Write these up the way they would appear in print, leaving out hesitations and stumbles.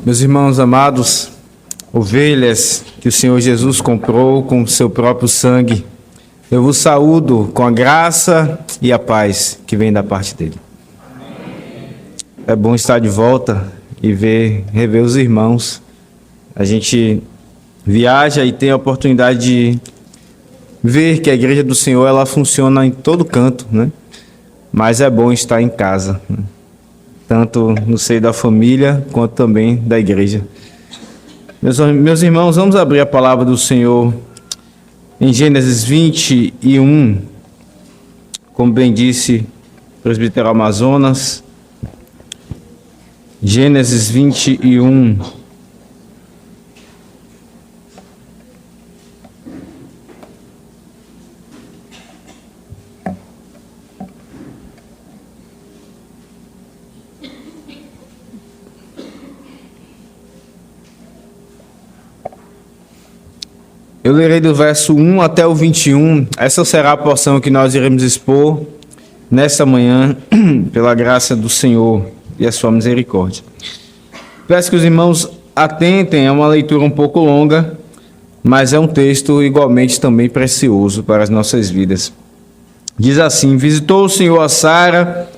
Meus irmãos amados, ovelhas que o Senhor Jesus comprou com o seu próprio sangue, eu vos saúdo com a graça e a paz que vem da parte dele. É bom estar de volta e rever os irmãos. A gente viaja e tem a oportunidade de ver que a igreja do Senhor ela funciona em todo canto, né? Mas é bom estar em casa, né? Tanto no seio da família quanto também da igreja. Meus irmãos, vamos abrir a palavra do Senhor em Gênesis 21, como bem disse o presbítero Amazonas. Gênesis 21. Eu lerei do verso 1 até o 21. Essa será a porção que nós iremos expor nesta manhã, pela graça do Senhor e a sua misericórdia. Peço que os irmãos atentem, é uma leitura um pouco longa, mas é um texto igualmente também precioso para as nossas vidas. Diz assim: visitou o Senhor a Sara,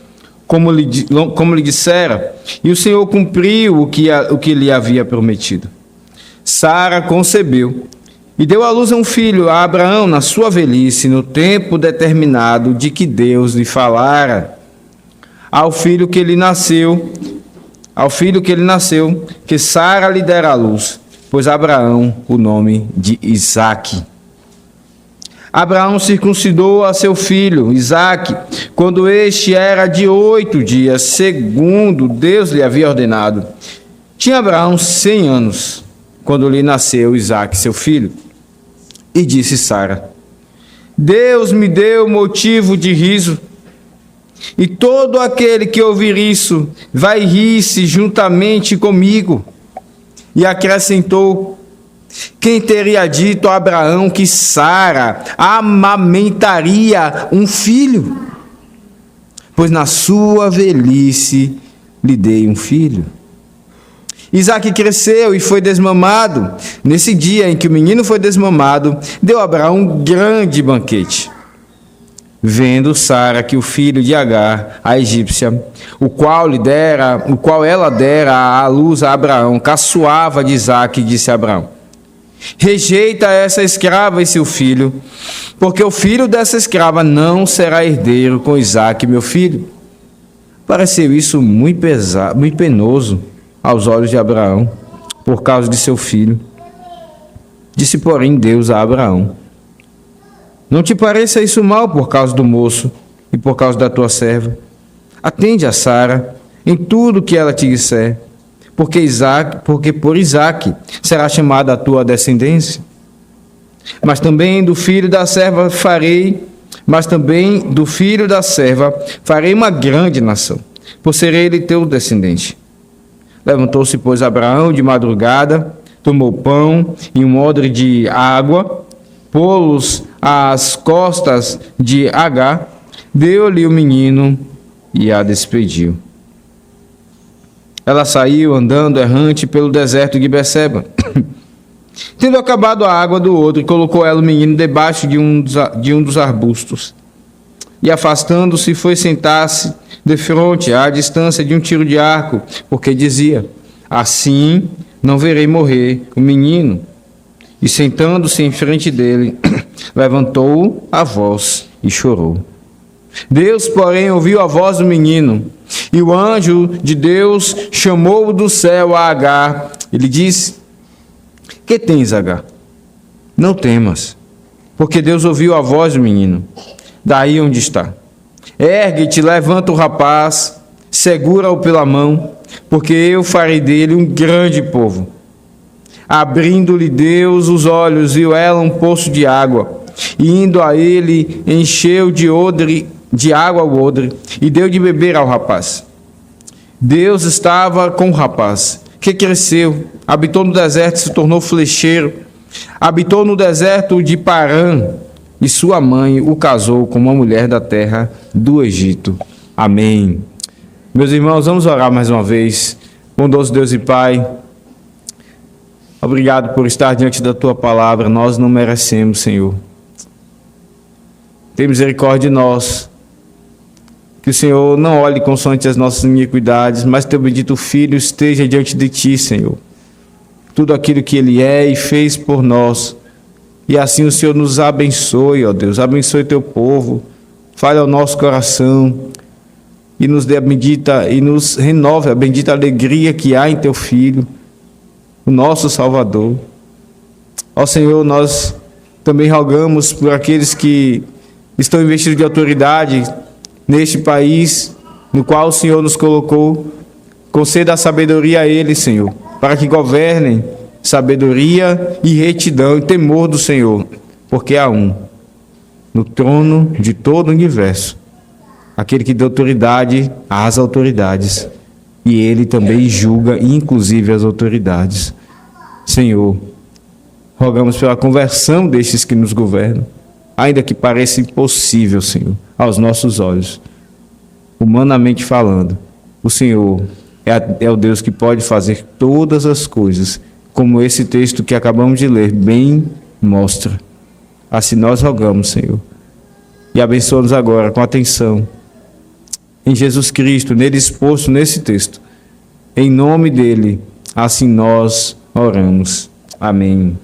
como lhe dissera, e o Senhor cumpriu o que lhe havia prometido. Sara concebeu e deu à luz a um filho, a Abraão, na sua velhice, no tempo determinado de que Deus lhe falara. Ao filho que lhe nasceu, que Sara lhe dera à luz, pôs Abraão o nome de Isaque. Abraão circuncidou a seu filho, Isaque, quando este era de 8 dias, segundo Deus lhe havia ordenado. Tinha Abraão 100 anos, quando lhe nasceu Isaque, seu filho. E disse Sara: Deus me deu motivo de riso, e todo aquele que ouvir isso vai rir-se juntamente comigo. E acrescentou: quem teria dito a Abraão que Sara amamentaria um filho? Pois na sua velhice lhe dei um filho. Isaque cresceu e foi desmamado. Nesse dia em que o menino foi desmamado, deu a Abraão um grande banquete. Vendo Sara que o filho de Agar, a egípcia, o qual ela dera à luz a Abraão, caçoava de Isaque, disse a Abraão: rejeita essa escrava e seu filho, porque o filho dessa escrava não será herdeiro com Isaque, meu filho. Pareceu isso muito pesado, muito penoso aos olhos de Abraão, por causa de seu filho. Disse, porém, Deus a Abraão: não te pareça isso mal por causa do moço e por causa da tua serva. Atende a Sara em tudo que ela te disser, porque por Isaque será chamada a tua descendência. Mas também do filho da serva farei uma grande nação, por ser ele teu descendente. Levantou-se, pois, Abraão de madrugada, tomou pão e um odre de água, pô-los às costas de Agar, deu-lhe o menino e a despediu. Ela saiu andando errante pelo deserto de Beceba. Tendo acabado a água do odre, colocou ela o menino debaixo de um dos arbustos. E afastando-se, foi sentar-se defronte, à distância de um tiro de arco, porque dizia: assim não verei morrer o menino. E sentando-se em frente dele, levantou a voz e chorou. Deus, porém, ouviu a voz do menino, e o anjo de Deus chamou-o do céu a Agar, e lhe disse: que tens, Agar? Não temas, porque Deus ouviu a voz do menino. Daí onde está. Ergue-te, levanta o rapaz, segura-o pela mão, porque eu farei dele um grande povo. Abrindo-lhe Deus os olhos, viu ela um poço de água, e indo a ele, encheu de água o odre, e deu de beber ao rapaz. Deus estava com o rapaz, que cresceu, habitou no deserto e se tornou flecheiro, habitou no deserto de Parã, e sua mãe o casou com uma mulher da terra do Egito. Amém. Meus irmãos, vamos orar mais uma vez. Bondoso Deus e Pai, Obrigado por estar diante da Tua palavra. Nós não merecemos, Senhor. Tem misericórdia de nós. Que o Senhor não olhe consoante as nossas iniquidades, mas Teu bendito Filho esteja diante de Ti, Senhor. Tudo aquilo que Ele é e fez por nós. E assim o Senhor nos abençoe, ó Deus. Abençoe Teu povo. Fale ao nosso coração. E nos dê a bendita, e nos renove a bendita alegria que há em Teu Filho, o nosso Salvador. Ó Senhor, nós também rogamos por aqueles que estão investidos de autoridade neste país, no qual o Senhor nos colocou. Conceda a sabedoria a eles, Senhor, para que governem sabedoria e retidão e temor do Senhor, porque há um no trono de todo o universo, aquele que dá autoridade às autoridades, e ele também julga, inclusive, as autoridades. Senhor, rogamos pela conversão destes que nos governam, ainda que pareça impossível, Senhor, aos nossos olhos. Humanamente falando, o Senhor é o Deus que pode fazer todas as coisas, como esse texto que acabamos de ler bem mostra. Assim nós rogamos, Senhor, e abençoa-nos agora com atenção em Jesus Cristo, nele exposto nesse texto. Em nome dele, assim nós oramos. Amém.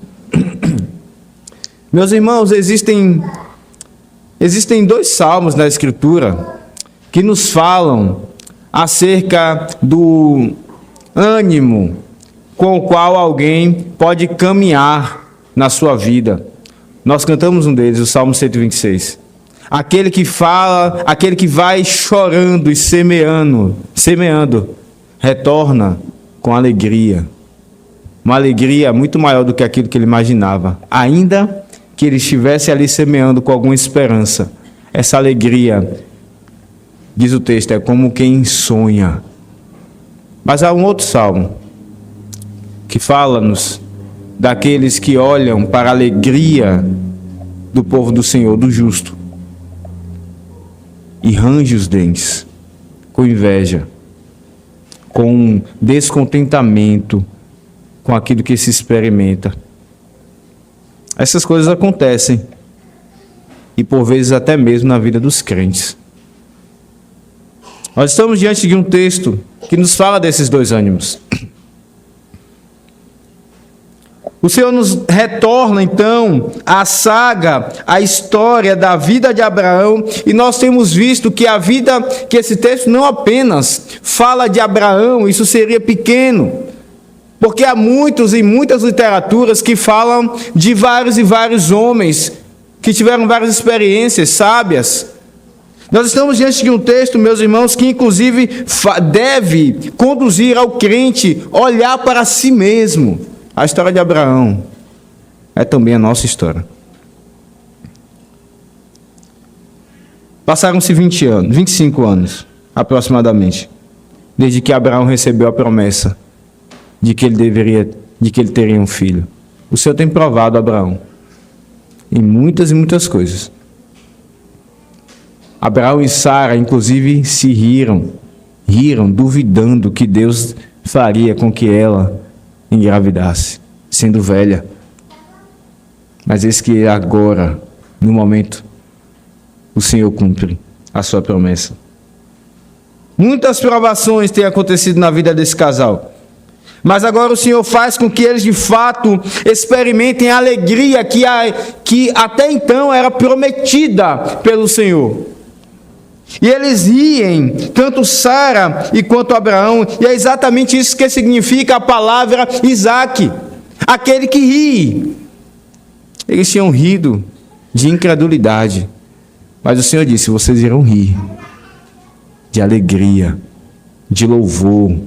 Meus irmãos, existem dois salmos na Escritura que nos falam acerca do ânimo com o qual alguém pode caminhar na sua vida. Nós cantamos um deles, o Salmo 126. Aquele que fala, aquele que vai chorando e semeando, retorna com alegria. Uma alegria muito maior do que aquilo que ele imaginava. Ainda que ele estivesse ali semeando com alguma esperança. Essa alegria, diz o texto, é como quem sonha. Mas há um outro salmo que fala-nos daqueles que olham para a alegria do povo do Senhor, do justo, e range os dentes, com inveja, com descontentamento com aquilo que se experimenta. Essas coisas acontecem, e por vezes até mesmo na vida dos crentes. Nós estamos diante de um texto que nos fala desses dois ânimos. O Senhor nos retorna, então, a saga, a história da vida de Abraão, e nós temos visto que que esse texto não apenas fala de Abraão, isso seria pequeno, porque há muitas e muitas literaturas que falam de vários e vários homens que tiveram várias experiências sábias. Nós estamos diante de um texto, meus irmãos, que inclusive deve conduzir ao crente a olhar para si mesmo. A história de Abraão é também a nossa história. Passaram-se 25 anos, aproximadamente, desde que Abraão recebeu a promessa de que ele teria um filho. O Senhor tem provado Abraão em muitas e muitas coisas. Abraão e Sara, inclusive, se riram, duvidando que Deus faria com que ela engravidasse, sendo velha. Mas eis que agora, no momento, o Senhor cumpre a sua promessa. Muitas provações têm acontecido na vida desse casal, mas agora o Senhor faz com que eles de fato experimentem a alegria que até então era prometida pelo Senhor. E eles riem, tanto Sara e quanto Abraão, e é exatamente isso que significa a palavra Isaque, aquele que ri. Eles tinham rido de incredulidade, mas o Senhor disse: vocês irão rir de alegria, de louvor.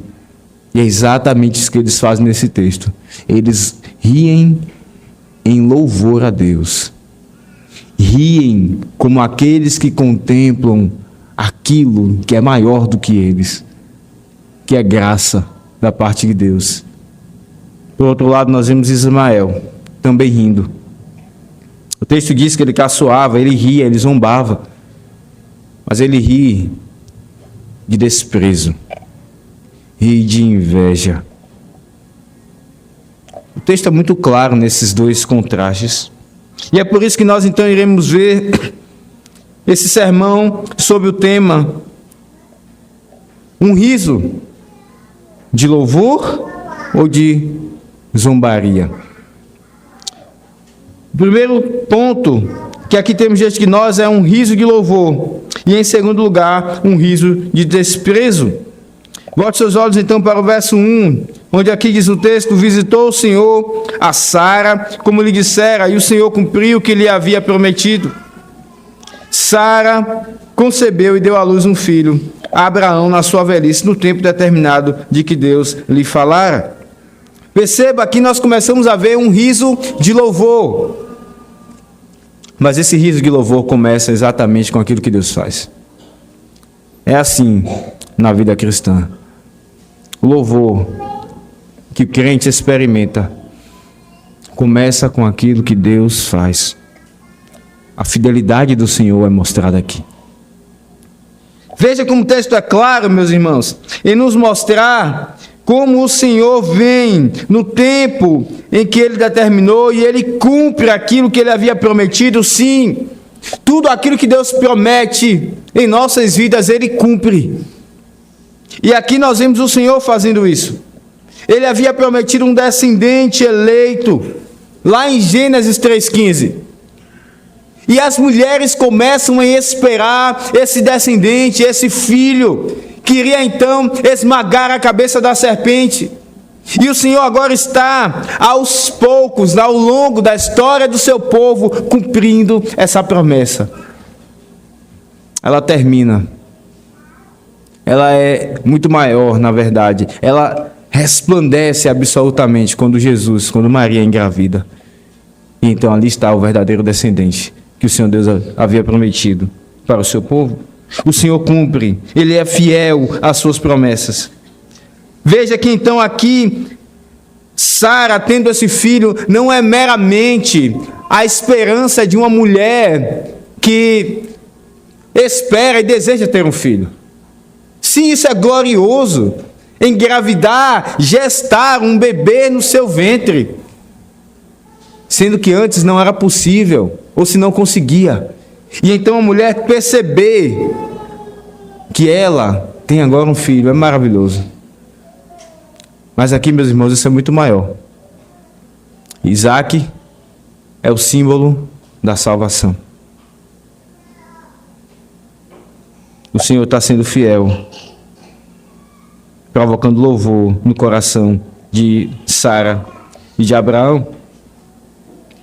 E é exatamente isso que eles fazem nesse texto. Eles riem em louvor a Deus, riem como aqueles que contemplam aquilo que é maior do que eles, que é graça da parte de Deus. Por outro lado, nós vemos Ismael também rindo. O texto diz que ele caçoava, ele ria, ele zombava, mas ele ri de desprezo, ri de inveja. O texto é muito claro nesses dois contrastes. E é por isso que nós então iremos ver esse sermão sobre o tema um riso de louvor ou de zombaria. O primeiro ponto que aqui temos diante de nós é um riso de louvor. E em segundo lugar, um riso de desprezo. Volte seus olhos então para o verso 1, onde aqui diz o texto: visitou o Senhor a Sara, como lhe dissera, e o Senhor cumpriu o que lhe havia prometido. Sara concebeu e deu à luz um filho, a Abraão na sua velhice, no tempo determinado de que Deus lhe falara. Perceba que nós começamos a ver um riso de louvor. Mas esse riso de louvor começa exatamente com aquilo que Deus faz. É assim na vida cristã. O louvor que o crente experimenta começa com aquilo que Deus faz. A fidelidade do Senhor é mostrada aqui. Veja como o texto é claro, meus irmãos, em nos mostrar como o Senhor vem no tempo em que Ele determinou e Ele cumpre aquilo que Ele havia prometido. Sim, tudo aquilo que Deus promete em nossas vidas, Ele cumpre. E aqui nós vemos o Senhor fazendo isso. Ele havia prometido um descendente eleito, lá em Gênesis 3,15. E as mulheres começam a esperar esse descendente, esse filho, que iria então esmagar a cabeça da serpente. E o Senhor agora está, aos poucos, ao longo da história do seu povo, cumprindo essa promessa. Ela termina. Ela é muito maior, na verdade. Ela resplandece absolutamente quando Maria engravida. E então ali está o verdadeiro descendente que o Senhor Deus havia prometido para o seu povo. O Senhor cumpre, Ele é fiel às suas promessas. Veja que então aqui, Sara tendo esse filho, não é meramente a esperança de uma mulher que espera e deseja ter um filho. Sim, isso é glorioso, engravidar, gestar um bebê no seu ventre, sendo que antes não era possível, ou se não conseguia. E então a mulher perceber que ela tem agora um filho, é maravilhoso. Mas aqui, meus irmãos, isso é muito maior. Isaac é o símbolo da salvação. O Senhor está sendo fiel, provocando louvor no coração de Sara e de Abraão.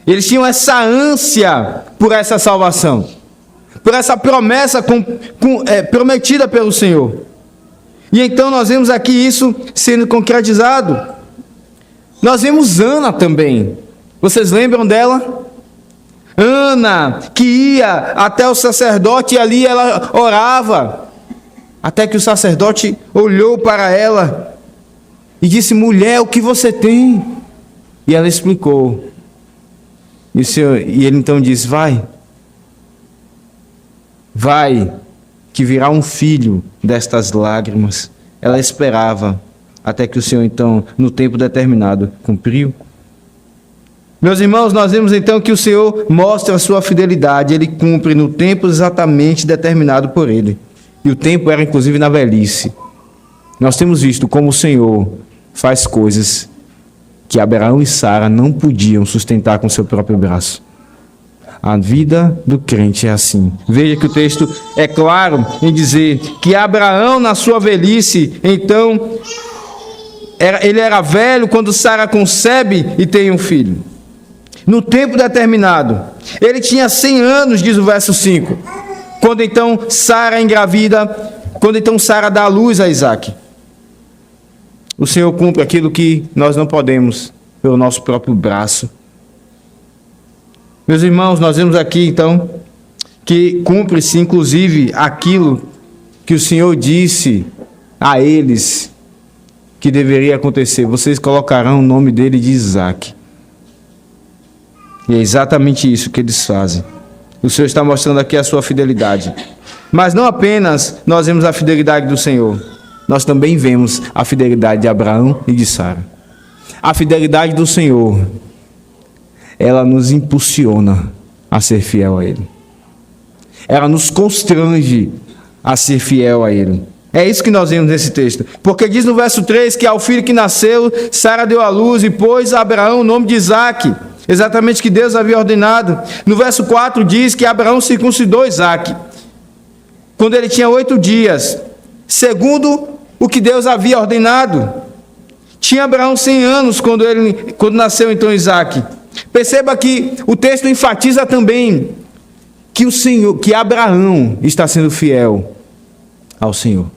Eles tinham essa ânsia por essa salvação, por essa promessa prometida pelo Senhor. E então nós vemos aqui isso sendo concretizado. Nós vemos Ana também. Vocês lembram dela? Ana, que ia até o sacerdote e ali ela orava, até que o sacerdote olhou para ela e disse: mulher, o que você tem? E ela explicou. E ele então disse: vai, que virá um filho destas lágrimas. Ela esperava, até que o Senhor então, no tempo determinado, cumpriu. Meus irmãos, nós vemos então que o Senhor mostra a sua fidelidade, Ele cumpre no tempo exatamente determinado por Ele. E o tempo era inclusive na velhice. Nós temos visto como o Senhor faz coisas que Abraão e Sara não podiam sustentar com seu próprio braço. A vida do crente é assim. Veja que o texto é claro em dizer que Abraão, na sua velhice, então, ele era velho quando Sara concebe e tem um filho. No tempo determinado, ele tinha 100 anos, diz o verso 5, quando então Sara engravida, quando então Sara dá à luz a Isaac. O Senhor cumpre aquilo que nós não podemos pelo nosso próprio braço. Meus irmãos, nós vemos aqui então que cumpre-se inclusive aquilo que o Senhor disse a eles que deveria acontecer. Vocês colocarão o nome dele de Isaac. E é exatamente isso que eles fazem. O Senhor está mostrando aqui a sua fidelidade. Mas não apenas nós vemos a fidelidade do Senhor, nós também vemos a fidelidade de Abraão e de Sara. a fidelidade do Senhor, ela nos impulsiona a ser fiel a Ele. Ela nos constrange a ser fiel a Ele. É isso que nós vemos nesse texto. Porque diz no verso 3 que ao filho que nasceu, Sara deu à luz e pôs a Abraão o nome de Isaque, exatamente que Deus havia ordenado. No verso 4 diz que Abraão circuncidou Isaque, quando ele tinha 8 dias, segundo o que Deus havia ordenado. Tinha Abraão 100 anos quando nasceu então Isaque. Perceba que o texto enfatiza também que Abraão está sendo fiel ao Senhor.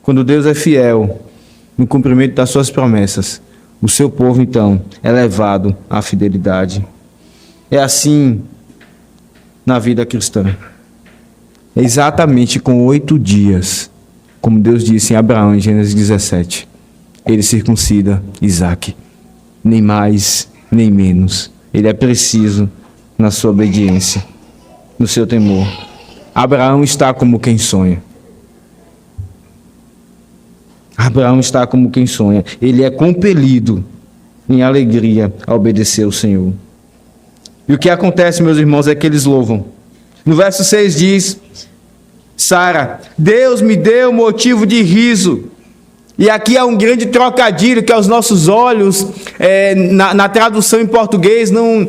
Quando Deus é fiel no cumprimento das suas promessas, o seu povo então é levado à fidelidade. É assim na vida cristã. É exatamente com 8 dias, como Deus disse em Abraão em Gênesis 17, ele circuncida Isaque. Nem mais, nem menos. Ele é preciso na sua obediência, no seu temor. Abraão está como quem sonha. Abraão está como quem sonha. Ele é compelido em alegria a obedecer ao Senhor. E o que acontece, meus irmãos, é que eles louvam. No verso 6 diz: Sara, Deus me deu motivo de riso. E aqui há um grande trocadilho que aos nossos olhos, na tradução em português, não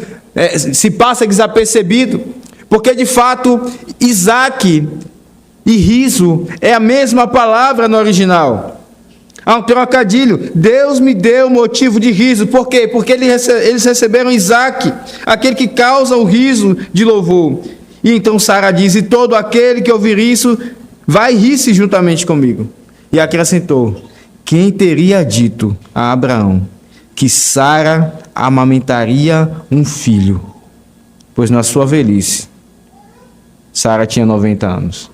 se passa desapercebido. Porque de fato, Isaque e riso é a mesma palavra no original. Há um trocadilho. Deus me deu motivo de riso. Por quê? Porque eles receberam Isaque, aquele que causa o riso de louvor. E então Sara diz: e todo aquele que ouvir isso vai rir-se juntamente comigo. E acrescentou: quem teria dito a Abraão que Sara amamentaria um filho? Pois na sua velhice, Sara tinha 90 anos.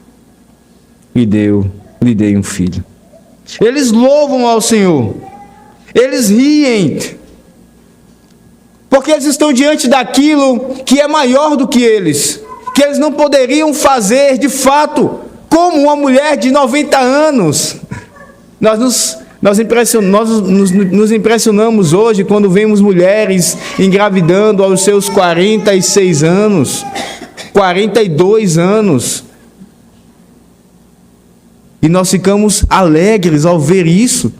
E lhe dei um filho. Eles louvam ao Senhor. Eles riem. Porque eles estão diante daquilo que é maior do que eles. Que eles não poderiam fazer de fato, como uma mulher de 90 anos. Nós nos impressionamos hoje quando vemos mulheres engravidando aos seus 46 anos, 42 anos. E nós ficamos alegres ao ver isso.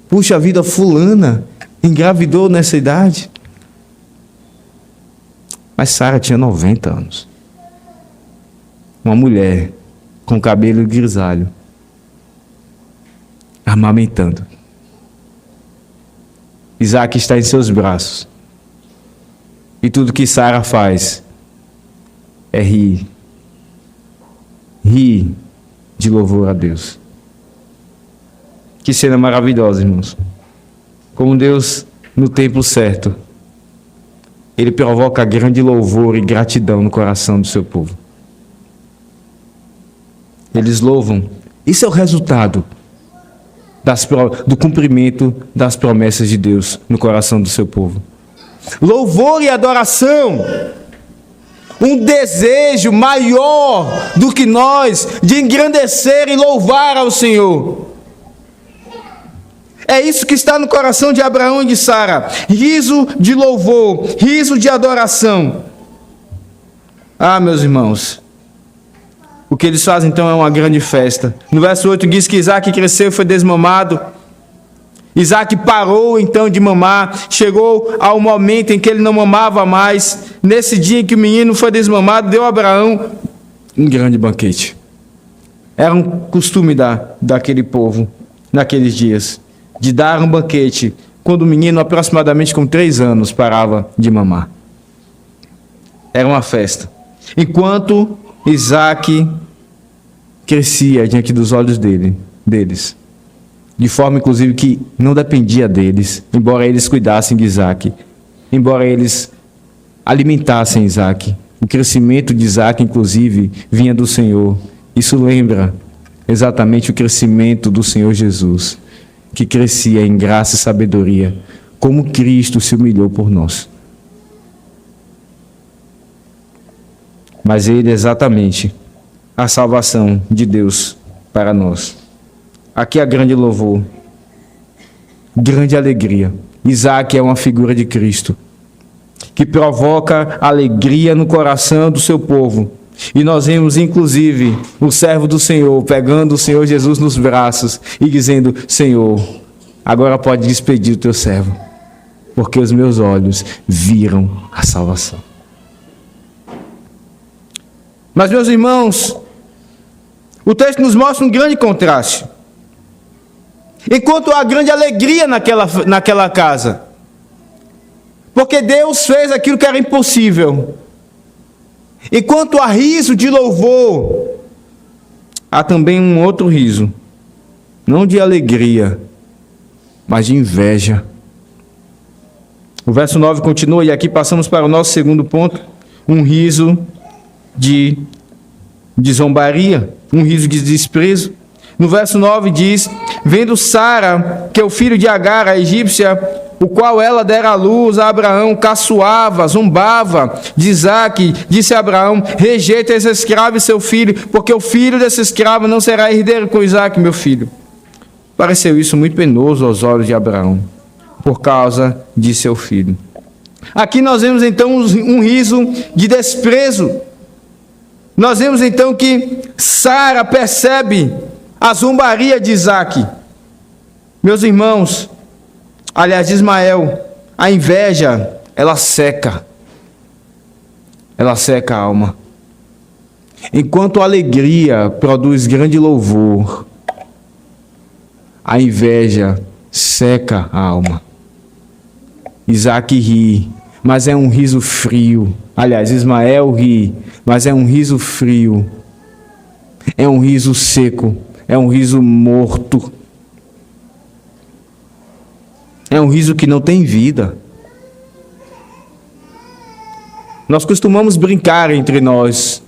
Puxa vida, fulana engravidou nessa idade. Mas Sara tinha 90 anos. Uma mulher com cabelo grisalho, amamentando. Isaque está em seus braços. E tudo que Sara faz é rir. Rir de louvor a Deus. Que cena maravilhosa, irmãos. Como Deus, no tempo certo, Ele provoca grande louvor e gratidão no coração do seu povo. Eles louvam. Isso é o resultado do cumprimento das promessas de Deus no coração do seu povo. Louvor e adoração. Um desejo maior do que nós de engrandecer e louvar ao Senhor. É isso que está no coração de Abraão e de Sara. Riso de louvor, riso de adoração. Ah, meus irmãos, o que eles fazem então é uma grande festa. No verso 8 diz que Isaque cresceu e foi desmamado. Isaque parou então de mamar, chegou ao momento em que ele não mamava mais. Nesse dia em que o menino foi desmamado, deu a Abraão um grande banquete. Era um costume daquele povo, naqueles dias, de dar um banquete quando o menino, aproximadamente com 3 anos, parava de mamar. Era uma festa. Enquanto Isaque crescia diante dos olhos deles, de forma inclusive que não dependia deles, embora eles cuidassem de Isaque, embora eles alimentassem Isaque. O crescimento de Isaque, inclusive, vinha do Senhor. Isso lembra exatamente o crescimento do Senhor Jesus, que crescia em graça e sabedoria, como Cristo se humilhou por nós. Mas ele é exatamente a salvação de Deus para nós. Aqui há grande louvor. grande alegria. Isaque é uma figura de Cristo, que provoca alegria no coração do seu povo. E nós vemos, inclusive, o servo do Senhor pegando o Senhor Jesus nos braços e dizendo: Senhor, agora pode despedir o teu servo, porque os meus olhos viram a salvação. Mas, meus irmãos, o texto nos mostra um grande contraste. Enquanto há grande alegria naquela casa, porque Deus fez aquilo que era impossível. Enquanto há riso de louvor, há também um outro riso, não de alegria, mas de inveja. O verso 9 continua, e aqui passamos para o nosso segundo ponto, um riso de zombaria, um riso de desprezo. No verso 9 diz: vendo Sara que o filho de Agar, a egípcia, o qual ela dera à luz a Abraão, caçoava, zombava de Isaque, disse a Abraão: rejeita esse escravo e seu filho, porque o filho desse escravo não será herdeiro com Isaque, meu filho. Pareceu isso muito penoso aos olhos de Abraão, por causa de seu filho. Aqui nós vemos então um riso de desprezo. Nós vemos então que Sara percebe a zombaria de Isaque. Meus irmãos, aliás, de Ismael, a inveja, ela seca a alma. Enquanto a alegria produz grande louvor, a inveja seca a alma. Isaque ri, mas é um riso frio. Aliás, Ismael ri, mas é um riso frio. É um riso seco, é um riso morto. É um riso que não tem vida. Nós costumamos brincar entre nós.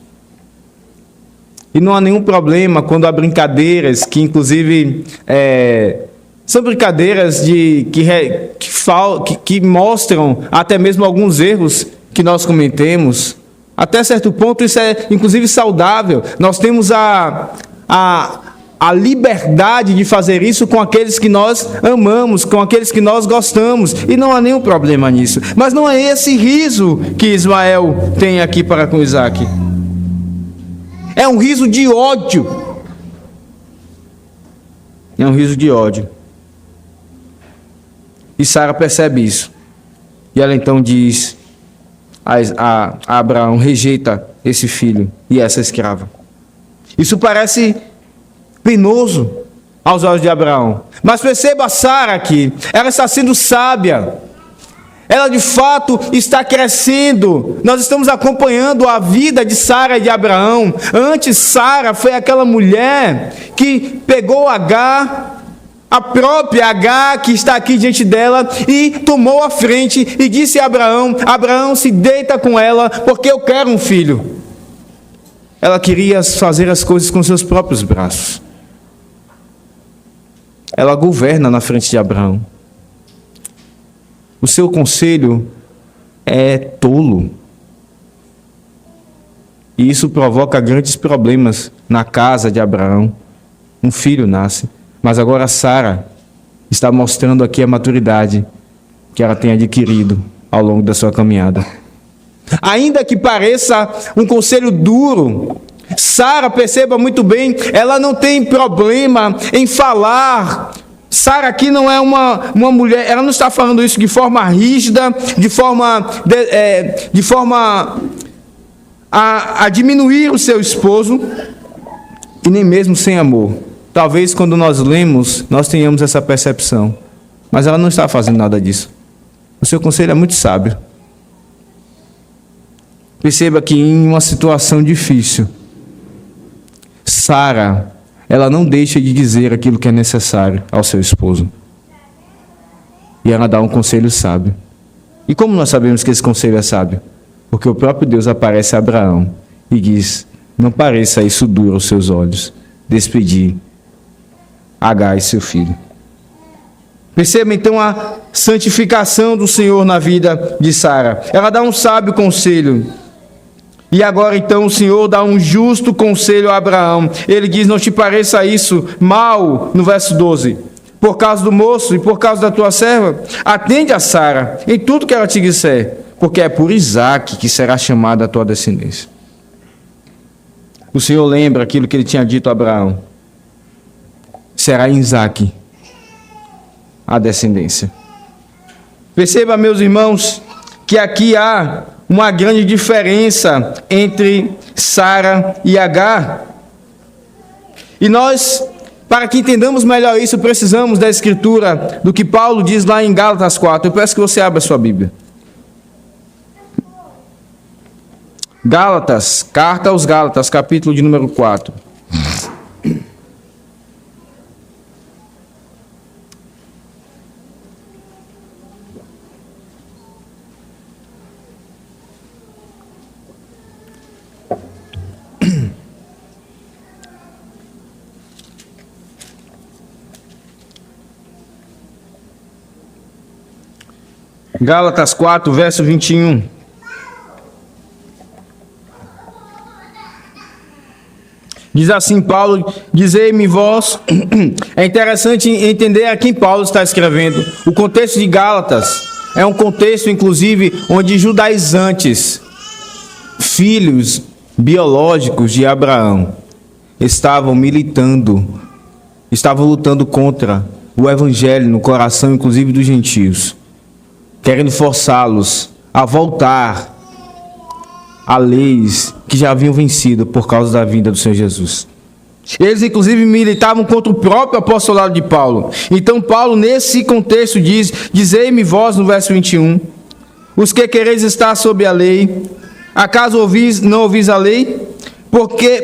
E não há nenhum problema quando há brincadeiras que, inclusive, são brincadeiras que mostram até mesmo alguns erros que nós cometemos. Até certo ponto isso é, inclusive, saudável. Nós temos a liberdade de fazer isso com aqueles que nós amamos, com aqueles que nós gostamos, e não há nenhum problema nisso. Mas não é esse riso que Ismael tem aqui para com Isaque. É um riso de ódio. É um riso de ódio. E Sara percebe isso. E ela então diz a Abraão: rejeita esse filho e essa escrava. Isso parece penoso aos olhos de Abraão. Mas perceba Sara aqui, ela está sendo sábia. Ela de fato está crescendo. Nós estamos acompanhando a vida de Sara e de Abraão. Antes, Sara foi aquela mulher que pegou Agar, a própria Agar que está aqui diante dela, e tomou a frente e disse a Abraão: Abraão, se deita com ela, porque eu quero um filho. Ela queria fazer as coisas com seus próprios braços. Ela governa na frente de Abraão. O seu conselho é tolo. E isso provoca grandes problemas na casa de Abraão. Um filho nasce. Mas agora Sara está mostrando aqui a maturidade que ela tem adquirido ao longo da sua caminhada. Ainda que pareça um conselho duro, Sara, perceba muito bem, ela não tem problema em falar. Sara aqui não é uma mulher, ela não está falando isso de forma rígida, de forma a diminuir o seu esposo, e nem mesmo sem amor. Talvez quando nós lemos, nós tenhamos essa percepção, mas ela não está fazendo nada disso. O seu conselho é muito sábio. Perceba que em uma situação difícil, Sara, ela não deixa de dizer aquilo que é necessário ao seu esposo. E ela dá um conselho sábio. E como nós sabemos que esse conselho é sábio? Porque o próprio Deus aparece a Abraão e diz: não pareça isso duro aos seus olhos, despedir Agar e seu filho. Perceba então a santificação do Senhor na vida de Sara. Ela dá um sábio conselho. E agora então o Senhor dá um justo conselho a Abraão. Ele diz: não te pareça isso mal, no verso 12. por causa do moço e por causa da tua serva? Atende a Sara em tudo que ela te disser, porque é por Isaque que será chamada a tua descendência. O Senhor lembra aquilo que ele tinha dito a Abraão. Será em Isaque a descendência. Perceba, meus irmãos, que aqui há uma grande diferença entre Sara e Agar. E nós, para que entendamos melhor isso, precisamos da escritura, do que Paulo diz lá em Gálatas 4. Eu peço que você abra a sua Bíblia. Gálatas, carta aos Gálatas, capítulo de número 4. Gálatas 4, verso 21. Diz assim Paulo, dizei-me vós. É interessante entender a quem Paulo está escrevendo. O contexto de Gálatas é um contexto, inclusive, onde judaizantes, filhos biológicos de Abraão, estavam militando, estavam lutando contra o evangelho no coração, inclusive, dos gentios, querendo forçá-los a voltar a leis que já haviam vencido por causa da vinda do Senhor Jesus. Eles, inclusive, militavam contra o próprio apostolado de Paulo. Então, Paulo, nesse contexto, diz: dizei-me vós, no verso 21, os que quereis estar sob a lei, acaso não ouvis a lei?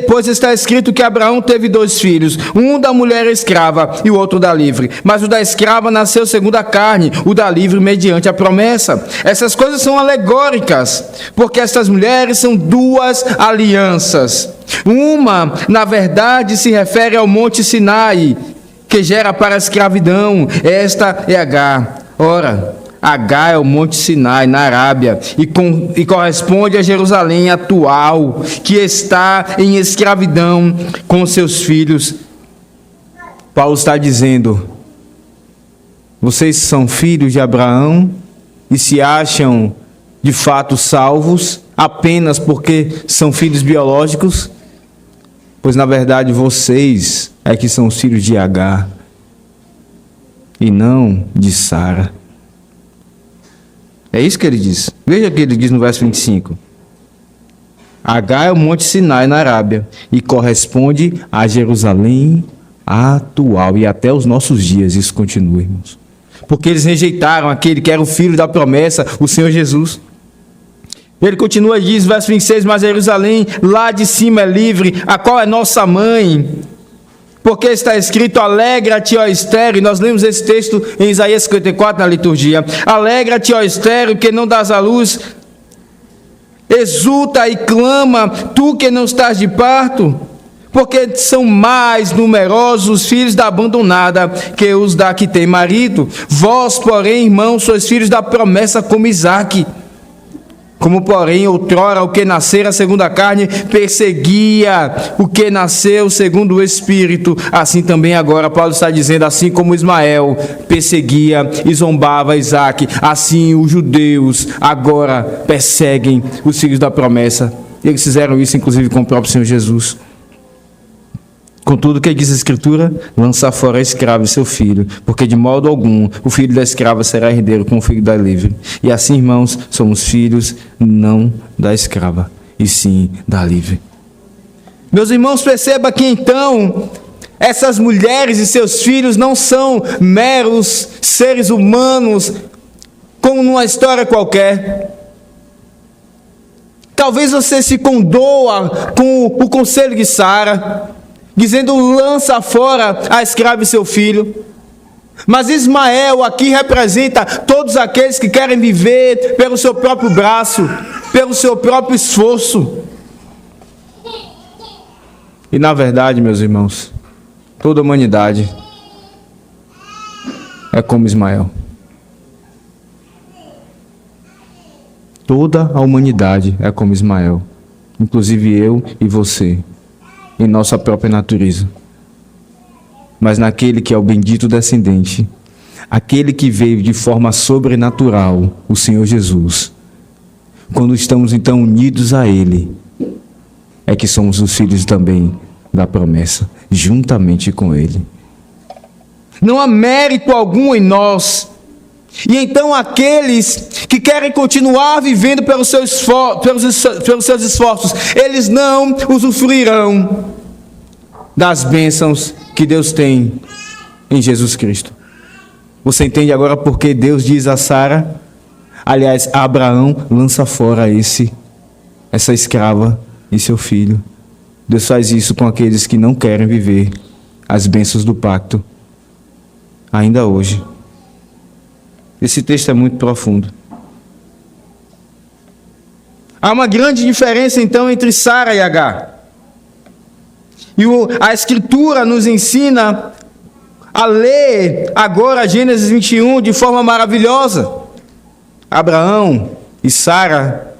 Pois está escrito que Abraão teve 2 filhos, um da mulher escrava e o outro da livre. Mas o da escrava nasceu segundo a carne, o da livre mediante a promessa. Essas coisas são alegóricas, porque estas mulheres são 2 alianças. Uma, na verdade, se refere ao monte Sinai, que gera para a escravidão. Esta é Agar. Ora, Agar é o monte Sinai, na Arábia, e corresponde a Jerusalém atual, que está em escravidão com seus filhos. Paulo está dizendo: vocês são filhos de Abraão e se acham de fato salvos apenas porque são filhos biológicos? Pois na verdade vocês é que são os filhos de Agar e não de Sara. É isso que ele diz. Veja o que ele diz no verso 25. Agar é o monte Sinai na Arábia e corresponde a Jerusalém atual. E até os nossos dias isso continua, irmãos. Porque eles rejeitaram aquele que era o filho da promessa, o Senhor Jesus. Ele continua e diz, verso 26, mas Jerusalém lá de cima é livre, a qual é nossa mãe. Porque está escrito, alegra-te, ó estéril, nós lemos esse texto em Isaías 54 na liturgia. Alegra-te, ó estéril, que não dás à luz, exulta e clama, tu que não estás de parto, porque são mais numerosos os filhos da abandonada que os da que tem marido. Vós, porém, irmãos, sois filhos da promessa como Isaque. Como, porém, outrora o que nascera segundo a carne perseguia o que nasceu segundo o Espírito, assim também agora Paulo está dizendo, assim como Ismael perseguia e zombava Isaque, assim os judeus agora perseguem os filhos da promessa. Eles fizeram isso inclusive com o próprio Senhor Jesus. Contudo, o que diz a Escritura? Lança fora a escrava e seu filho, porque de modo algum o filho da escrava será herdeiro com o filho da livre. E assim, irmãos, somos filhos não da escrava, e sim da livre. Meus irmãos, perceba que então essas mulheres e seus filhos não são meros seres humanos como numa história qualquer. Talvez você se condoa com o conselho de Sara, dizendo, lança fora a escrava e seu filho. Mas Ismael aqui representa todos aqueles que querem viver pelo seu próprio braço, pelo seu próprio esforço. E na verdade, meus irmãos, toda a humanidade é como Ismael. Toda a humanidade é como Ismael, inclusive eu e você, em nossa própria natureza. mas naquele que é o bendito descendente, aquele que veio de forma sobrenatural, o Senhor Jesus. Quando estamos então unidos a Ele, é que somos os filhos também da promessa, juntamente com Ele. Não há mérito algum em nós. E então aqueles que querem continuar vivendo pelos seus esforços, eles não usufruirão das bênçãos que Deus tem em Jesus Cristo. Você entende agora porque Deus diz a Sara, aliás, a Abraão, lança fora essa escrava e seu filho. Deus faz isso com aqueles que não querem viver as bênçãos do pacto, ainda hoje. Esse texto é muito profundo. Há uma grande diferença então entre Sara e Agar. E a Escritura nos ensina a ler agora Gênesis 21 de forma maravilhosa. Abraão e Sara,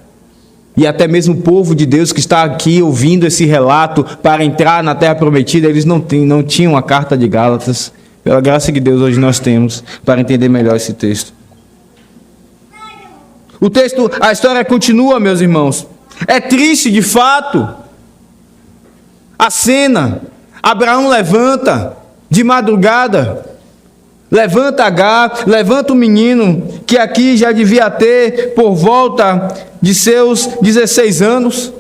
e até mesmo o povo de Deus que está aqui ouvindo esse relato para entrar na Terra Prometida, eles não tinham a carta de Gálatas. Pela graça de Deus, hoje nós temos para entender melhor esse texto. O texto, a história continua, meus irmãos. É triste de fato. A cena, Abraão levanta de madrugada, levanta Agar, levanta o menino, que aqui já devia ter por volta de seus 16 anos.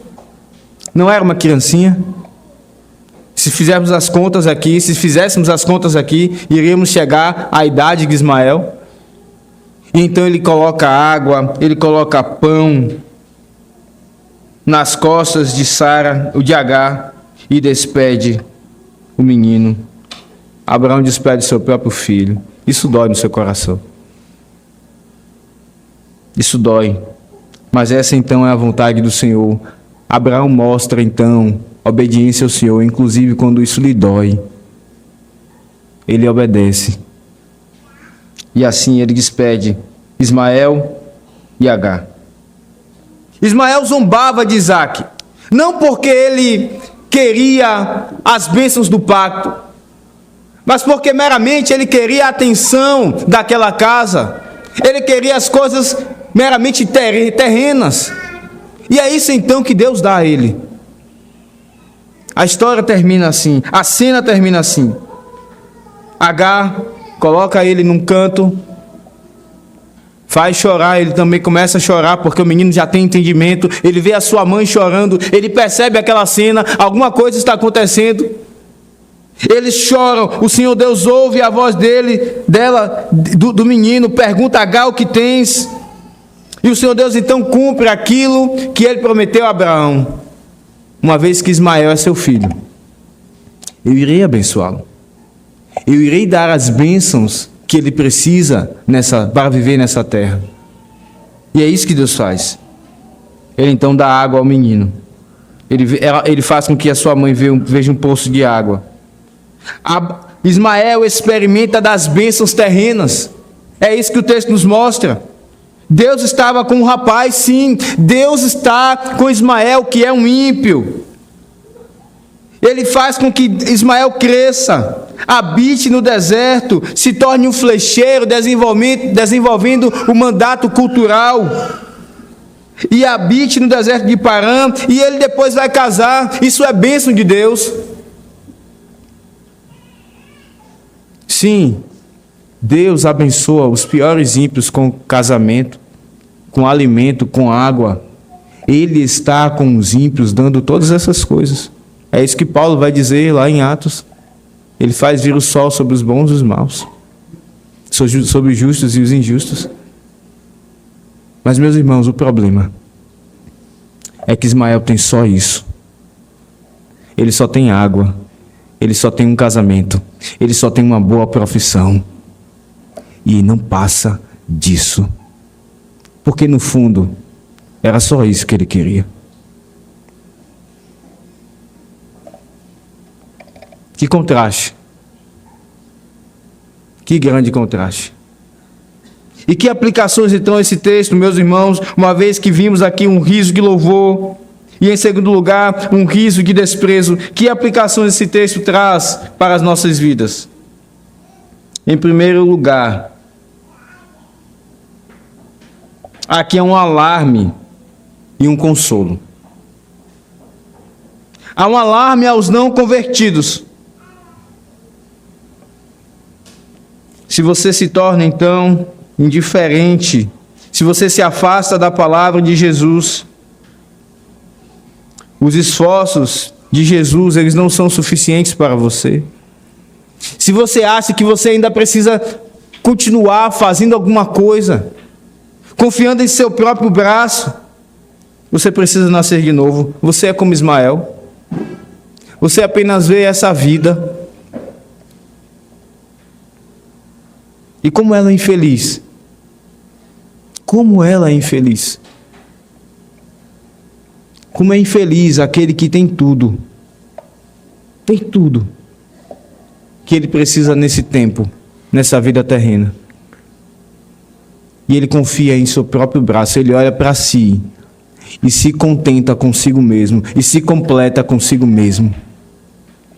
Não era uma criancinha. Se fizéssemos as contas aqui, iríamos chegar à idade de Ismael. E então ele coloca água, ele coloca pão nas costas de Sara, o de Agar, e despede o menino. Abraão despede seu próprio filho. Isso dói no seu coração. Isso dói. Mas essa então é a vontade do Senhor. Abraão mostra então obediência ao Senhor, inclusive quando isso lhe dói. Ele obedece. E assim ele despede Ismael e Agar. Ismael zombava de Isaque, não porque ele queria as bênçãos do pacto, mas porque meramente ele queria a atenção daquela casa, ele queria as coisas meramente terrenas. E é isso então que Deus dá a ele. A história termina assim, a cena termina assim. Agar coloca ele num canto, faz chorar, ele também começa a chorar, porque o menino já tem entendimento, ele vê a sua mãe chorando, ele percebe aquela cena, alguma coisa está acontecendo. Eles choram, o Senhor Deus ouve a voz do menino, pergunta a Agar o que tens, e o Senhor Deus então cumpre aquilo que ele prometeu a Abraão. Uma vez que Ismael é seu filho, eu irei abençoá-lo. Eu irei dar as bênçãos que ele precisa para viver nessa terra. E é isso que Deus faz. Ele então dá água ao menino. Ele faz com que a sua mãe veja um poço de água. Ismael experimenta das bênçãos terrenas. É isso que o texto nos mostra. Deus estava com o rapaz, sim. Deus está com Ismael, que é um ímpio. Ele faz com que Ismael cresça, habite no deserto, se torne um flecheiro, desenvolvendo o mandato cultural. E habite no deserto de Parã, e ele depois vai casar. Isso é bênção de Deus. Sim, Deus abençoa os piores ímpios com casamento, com alimento, com água. Ele está com os ímpios dando todas essas coisas. É isso que Paulo vai dizer lá em Atos. Ele faz vir o sol sobre os bons e os maus, sobre os justos e os injustos. Mas, meus irmãos, o problema é que Ismael tem só isso. Ele só tem água, ele só tem um casamento, ele só tem uma boa profissão. E não passa disso. Porque, no fundo, era só isso que ele queria. Que contraste. Que grande contraste. E que aplicações então esse texto, meus irmãos, uma vez que vimos aqui um riso de louvor, e em segundo lugar, um riso de desprezo, que aplicações esse texto traz para as nossas vidas? Em primeiro lugar, aqui é um alarme e um consolo. Há um alarme aos não convertidos. Se você se torna, então, indiferente, se você se afasta da palavra de Jesus, os esforços de Jesus, eles não são suficientes para você. Se você acha que você ainda precisa continuar fazendo alguma coisa, confiando em seu próprio braço, você precisa nascer de novo. Você é como Ismael. Você apenas vê essa vida. E como ela é infeliz. Como ela é infeliz. Como é infeliz aquele que tem tudo. Tem tudo que ele precisa nesse tempo, nessa vida terrena. E ele confia em seu próprio braço, ele olha para si e se contenta consigo mesmo, e se completa consigo mesmo.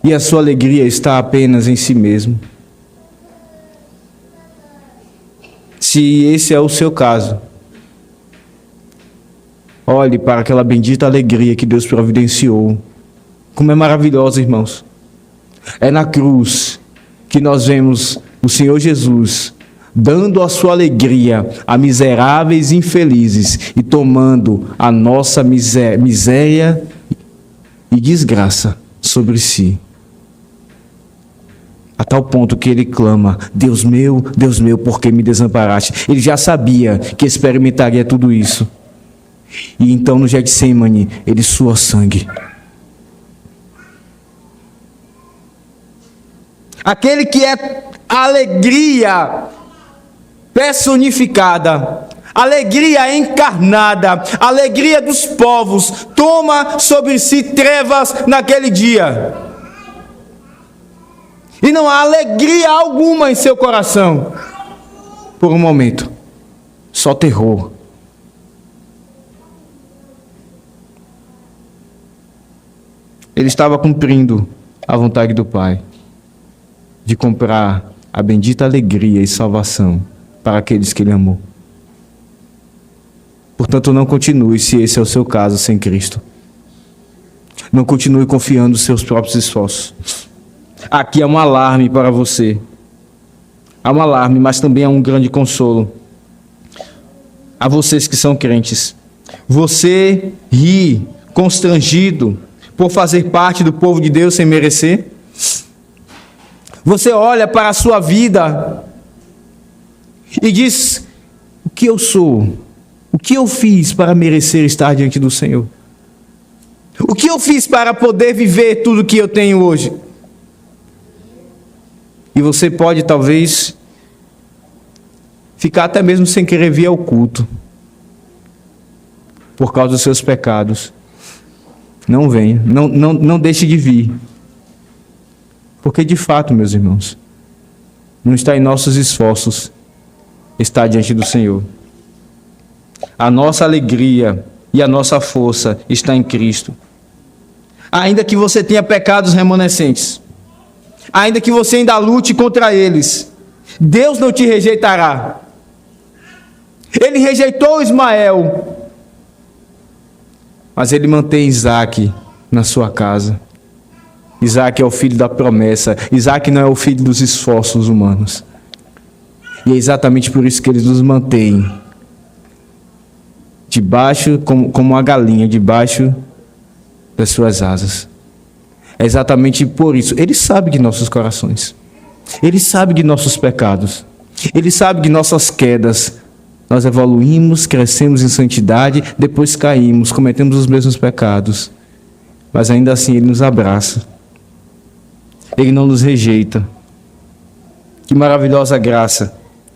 E a sua alegria está apenas em si mesmo. Se esse é o seu caso, olhe para aquela bendita alegria que Deus providenciou. Como é maravilhosa, irmãos. É na cruz que nós vemos o Senhor Jesus dando a sua alegria a miseráveis e infelizes e tomando a nossa miséria e desgraça sobre si. A tal ponto que ele clama: Deus meu, por que me desamparaste? Ele já sabia que experimentaria tudo isso. E então no Getsemane ele sua sangue. Aquele que é a alegria personificada, alegria encarnada, alegria dos povos, toma sobre si trevas naquele dia. E não há alegria alguma em seu coração. Por um momento, só terror. Ele estava cumprindo a vontade do Pai de comprar a bendita alegria e salvação para aqueles que Ele amou. Portanto, não continue, se esse é o seu caso, sem Cristo. Não continue confiando nos seus próprios esforços. Aqui é um alarme para você. Há um alarme, mas também há um grande consolo. A vocês que são crentes. Você ri, constrangido, por fazer parte do povo de Deus sem merecer? Você olha para a sua vida e diz: o que eu sou? O que eu fiz para merecer estar diante do Senhor? O que eu fiz para poder viver tudo que eu tenho hoje? E você pode talvez ficar até mesmo sem querer vir ao culto por causa dos seus pecados. Não venha, não deixe de vir. Porque de fato, meus irmãos, não está em nossos esforços estar diante do Senhor. A nossa alegria e a nossa força está em Cristo. Ainda que você tenha pecados remanescentes, ainda que você ainda lute contra eles, Deus não te rejeitará. Ele rejeitou Ismael, mas ele mantém Isaque na sua casa. Isaque é o filho da promessa. Isaque não é o filho dos esforços humanos. E é exatamente por isso que ele nos mantém debaixo, como uma galinha, debaixo das suas asas. É exatamente por isso. Ele sabe de nossos corações. Ele sabe de nossos pecados. Ele sabe de nossas quedas. Nós evoluímos, crescemos em santidade, depois caímos, cometemos os mesmos pecados. Mas ainda assim Ele nos abraça. Ele não nos rejeita. Que maravilhosa graça.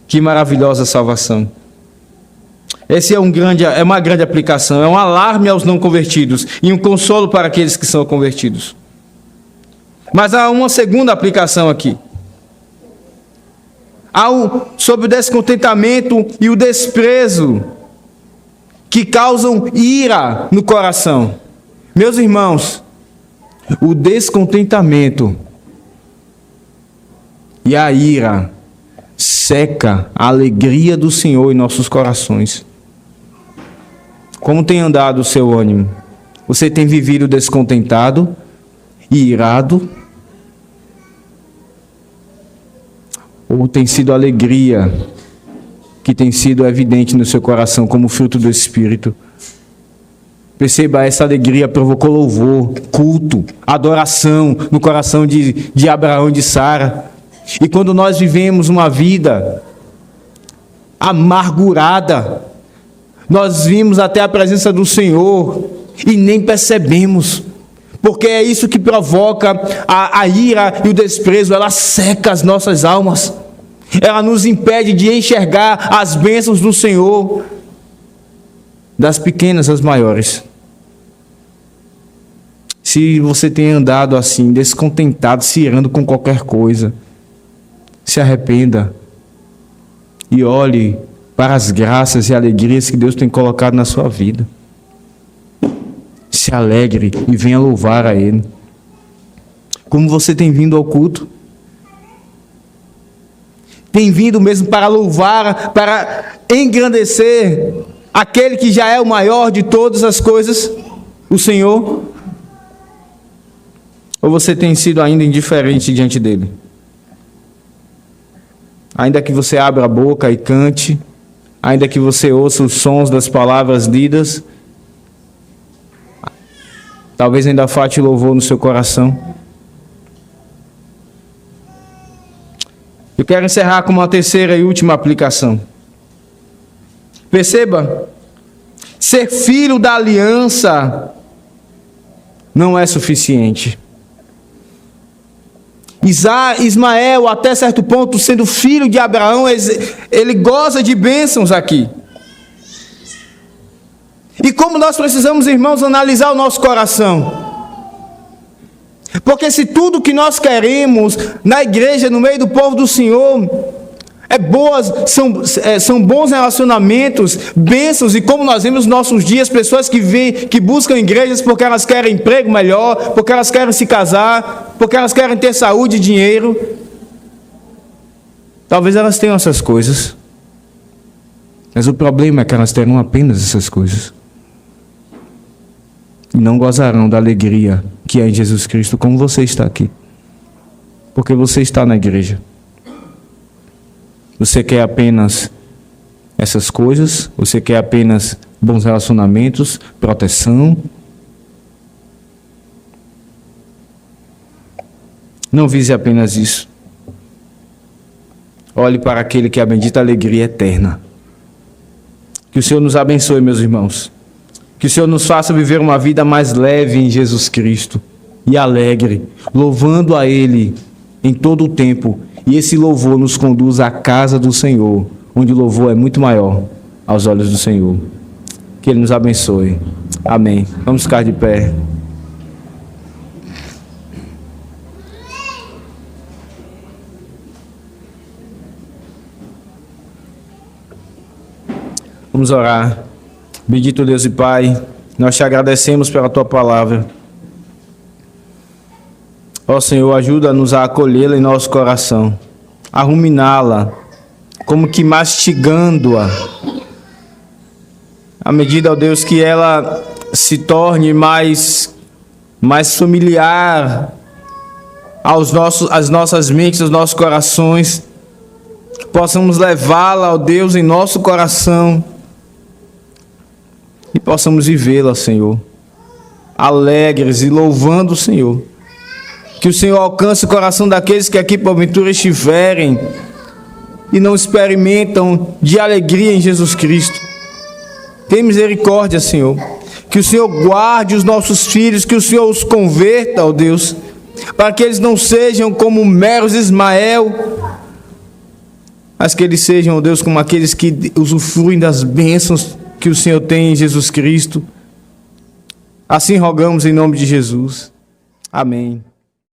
Que maravilhosa salvação. Essa é uma grande aplicação. É um alarme aos não convertidos e um consolo para aqueles que são convertidos. Mas há uma segunda aplicação aqui. Sobre o descontentamento e o desprezo que causam ira no coração. Meus irmãos, o descontentamento e a ira seca a alegria do Senhor em nossos corações. Como tem andado o seu ânimo? Você tem vivido descontentado e irado? Ou tem sido alegria que tem sido evidente no seu coração como fruto do Espírito? Perceba, essa alegria provocou louvor, culto, adoração no coração de Abraão e de Sara. E quando nós vivemos uma vida amargurada, nós vimos até a presença do Senhor e nem percebemos, porque é isso que provoca a ira e o desprezo. Ela seca as nossas almas, ela nos impede de enxergar as bênçãos do Senhor, das pequenas às maiores. Se você tem andado assim, descontentado, se irando com qualquer coisa, se arrependa e olhe para as graças e alegrias que Deus tem colocado na sua vida. Se alegre e venha louvar a Ele. Como você tem vindo ao culto? Tem vindo mesmo para louvar, para engrandecer aquele que já é o maior de todas as coisas, o Senhor? Ou você tem sido ainda indiferente diante dele? Ainda que você abra a boca e cante, ainda que você ouça os sons das palavras lidas, talvez ainda falte louvor no seu coração. Eu quero encerrar com uma terceira e última aplicação. Perceba, ser filho da aliança não é suficiente. Ismael, até certo ponto, sendo filho de Abraão, ele goza de bênçãos aqui. E como nós precisamos, irmãos, analisar o nosso coração. Porque se tudo que nós queremos na igreja, no meio do povo do Senhor, são bons relacionamentos, bênçãos, e como nós vemos nos nossos dias, pessoas que buscam igrejas porque elas querem emprego melhor, porque elas querem se casar, porque elas querem ter saúde e dinheiro. Talvez elas tenham essas coisas, mas o problema é que elas terão apenas essas coisas e não gozarão da alegria que é em Jesus Cristo, como você está aqui, porque você está na igreja. Você quer apenas essas coisas? Você quer apenas bons relacionamentos, proteção? Não vise apenas isso. Olhe para aquele que é a bendita alegria eterna. Que o Senhor nos abençoe, meus irmãos. Que o Senhor nos faça viver uma vida mais leve em Jesus Cristo e alegre, louvando a Ele em todo o tempo. E esse louvor nos conduz à casa do Senhor, onde o louvor é muito maior aos olhos do Senhor. Que Ele nos abençoe. Amém. Vamos ficar de pé. Vamos orar. Bendito Deus e Pai, nós te agradecemos pela Tua palavra. Ó Senhor, ajuda-nos a acolhê-la em nosso coração, a ruminá-la, como que mastigando-a, à medida, ó Deus, que ela se torne mais familiar às nossas mentes, aos nossos corações, possamos levá-la, ó Deus, em nosso coração e possamos vivê-la, Senhor, alegres e louvando o Senhor. Que o Senhor alcance o coração daqueles que aqui porventura estiverem e não experimentam de alegria em Jesus Cristo. Tem misericórdia, Senhor. Que o Senhor guarde os nossos filhos, que o Senhor os converta, ó Deus, para que eles não sejam como meros Ismael, mas que eles sejam, ó Deus, como aqueles que usufruem das bênçãos que o Senhor tem em Jesus Cristo. Assim rogamos em nome de Jesus. Amém.